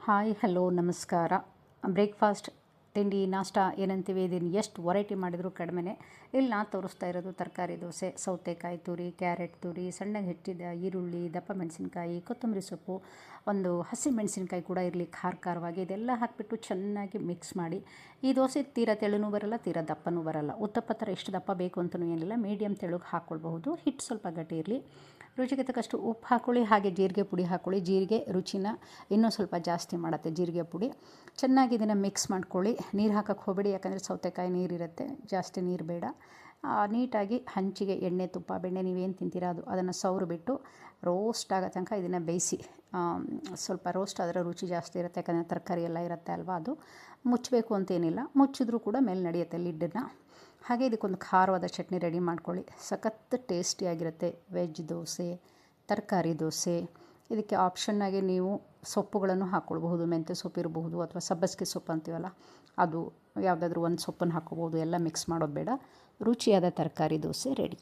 Hi hello ನಮಸ್ಕಾರ. Breakfast ತಿಂಡಿ ನಾಷ್ಟ ಏನಂತೀವಿ, ಇದನ್ನು ಎಷ್ಟು ವೆರೈಟಿ ಮಾಡಿದರೂ ಕಡಿಮೆನೇ. ಇಲ್ಲಿ ನಾನು ತೋರಿಸ್ತಾ ಇರೋದು ತರಕಾರಿ ದೋಸೆ. ಸೌತೆಕಾಯಿ ತುರಿ, ಕ್ಯಾರೆಟ್ ತುರಿ, ಸಣ್ಣಗೆ ಹೆಚ್ಚಿದ ಈರುಳ್ಳಿ, ದಪ್ಪ ಮೆಣಸಿನ್ಕಾಯಿ, ಕೊತ್ತಂಬರಿ ಸೊಪ್ಪು, ಒಂದು ಹಸಿ ಮೆಣಸಿನ್ಕಾಯಿ ಕೂಡ ಇರಲಿ ಖಾರವಾಗಿ, ಇದೆಲ್ಲ ಹಾಕಿಬಿಟ್ಟು ಚೆನ್ನಾಗಿ ಮಿಕ್ಸ್ ಮಾಡಿ. ಈ ದೋಸೆ ತೀರಾ ತೆಳುನೂ ಬರಲ್ಲ, ತೀರಾ ದಪ್ಪನೂ ಬರಲ್ಲ. ಉತ್ತಪ್ಪ ಥರ ಎಷ್ಟು ದಪ್ಪ ಬೇಕು ಅಂತಲೂ ಏನಿಲ್ಲ, ಮೀಡಿಯಮ್ ತೆಳುಗೆ ಹಾಕ್ಕೊಳ್ಬಹುದು. ಹಿಟ್ಟು ಸ್ವಲ್ಪ ಗಟ್ಟಿ ಇರಲಿ. ರುಚಿಗೆ ತಕ್ಕಷ್ಟು ಉಪ್ಪು ಹಾಕ್ಕೊಳ್ಳಿ, ಹಾಗೆ ಜೀರಿಗೆ ಪುಡಿ ಹಾಕ್ಕೊಳ್ಳಿ. ಜೀರಿಗೆ ರುಚಿನ ಇನ್ನೂ ಸ್ವಲ್ಪ ಜಾಸ್ತಿ ಮಾಡುತ್ತೆ ಜೀರಿಗೆ ಪುಡಿ. ಚೆನ್ನಾಗಿ ಇದನ್ನು ಮಿಕ್ಸ್ ಮಾಡ್ಕೊಳ್ಳಿ. ನೀರು ಹಾಕೋಕ್ಕೆ ಹೋಗಬೇಡಿ, ಯಾಕಂದರೆ ಸೌತೆಕಾಯಿ ನೀರಿರುತ್ತೆ, ಜಾಸ್ತಿ ನೀರು ಬೇಡ. ನೀಟಾಗಿ ಹಂಚಿಗೆ ಎಣ್ಣೆ ತುಪ್ಪ ಬೆಣ್ಣೆ ನೀವೇನು ತಿಂತೀರಾ ಅದನ್ನು ಸವರು ಬಿಟ್ಟು ರೋಸ್ಟ್ ಆಗೋ ತನಕ ಇದನ್ನು ಬೇಯಿಸಿ. ಸ್ವಲ್ಪ ರೋಸ್ಟ್ ಆದರೆ ರುಚಿ ಜಾಸ್ತಿ ಇರುತ್ತೆ, ಯಾಕಂದರೆ ತರಕಾರಿ ಎಲ್ಲ ಇರುತ್ತೆ ಅಲ್ವಾ. ಅದು ಮುಚ್ಚಬೇಕು ಅಂತೇನಿಲ್ಲ, ಮುಚ್ಚಿದ್ರೂ ಕೂಡ ಮೇಲೆ ನಡೆಯುತ್ತೆ ಲಿಡ್ಡನ್ನು. ಹಾಗೆ ಇದಕ್ಕೊಂದು ಖಾರವಾದ ಚಟ್ನಿ ರೆಡಿ ಮಾಡ್ಕೊಳ್ಳಿ. ಸಖತ್ ಟೇಸ್ಟಿಯಾಗಿರುತ್ತೆ ವೆಜ್ ದೋಸೆ, ತರಕಾರಿ ದೋಸೆ. ಇದಕ್ಕೆ ಆಪ್ಷನ್ನಾಗಿ ನೀವು ಸೊಪ್ಪುಗಳನ್ನು ಹಾಕ್ಕೊಳ್ಬಹುದು. ಮೆಂತ್ಯ ಸೊಪ್ಪು ಇರಬಹುದು, ಅಥವಾ ಸಬ್ಬಸಿಗೆ ಸೊಪ್ಪು ಅಂತೀವಲ್ಲ ಅದು, ಯಾವುದಾದ್ರೂ ಒಂದು ಸೊಪ್ಪನ್ನು ಹಾಕ್ಕೋಬೋದು. ಎಲ್ಲ ಮಿಕ್ಸ್ ಮಾಡೋದು ಬೇಡ. ರುಚಿಯಾದ ತರಕಾರಿ ದೋಸೆ ರೆಡಿ.